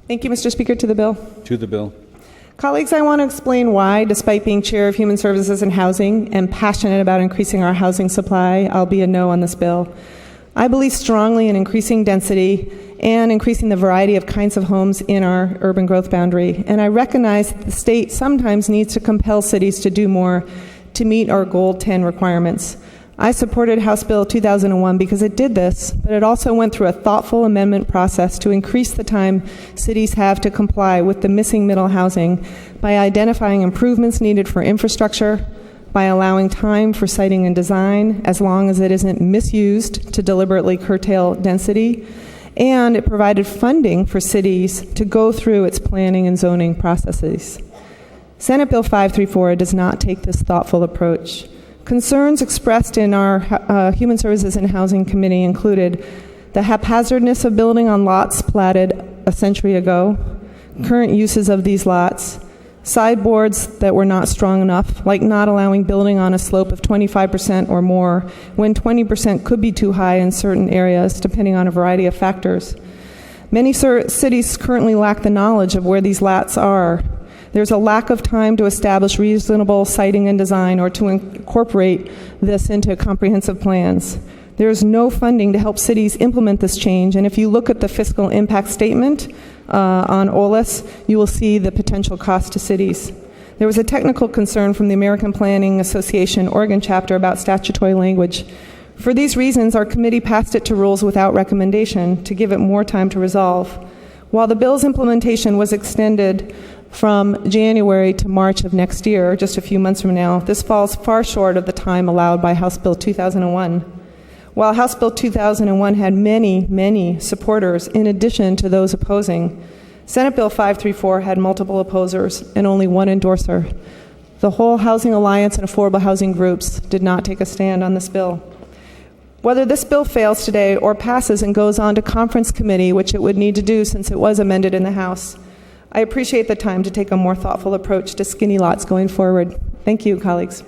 Thank you, Mr. Speaker. To the bill. To the bill. Colleagues, I want to explain why, despite being Chair of Human Services and Housing and passionate about increasing our housing supply, I'll be a no on this bill. I believe strongly in increasing density and increasing the variety of kinds of homes in our urban growth boundary. And I recognize that the state sometimes needs to compel cities to do more to meet our Goal 10 requirements. I supported House Bill 2001 because it did this, but it also went through a thoughtful amendment process to increase the time cities have to comply with the missing middle housing by identifying improvements needed for infrastructure, by allowing time for siting and design as long as it isn't misused to deliberately curtail density, and it provided funding for cities to go through its planning and zoning processes. Senate Bill 534 does not take this thoughtful approach. Concerns expressed in our Human Services and Housing Committee included the haphazardness of building on lots platted a century ago, current uses of these lots, sideboards that were not strong enough, like not allowing building on a slope of 25% or more, when 20% could be too high in certain areas, depending on a variety of factors. Many cities currently lack the knowledge of where these lots are. There's a lack of time to establish reasonable siting and design or to incorporate this into comprehensive plans. There is no funding to help cities implement this change, and if you look at the fiscal impact statement on OLAS, you will see the potential cost to cities. There was a technical concern from the American Planning Association Oregon chapter about statutory language. For these reasons, our committee passed it to rules without recommendation to give it more time to resolve. While the bill's implementation was extended from January to March of next year, just a few months from now, this falls far short of the time allowed by House Bill 2001. While House Bill 2001 had many, many supporters in addition to those opposing, Senate Bill 534 had multiple opposers and only one endorser. The whole Housing Alliance and affordable housing groups did not take a stand on this bill. Whether this bill fails today or passes and goes on to conference committee, which it would need to do since it was amended in the House, I appreciate the time to take a more thoughtful approach to skinny lots going forward. Thank you, colleagues.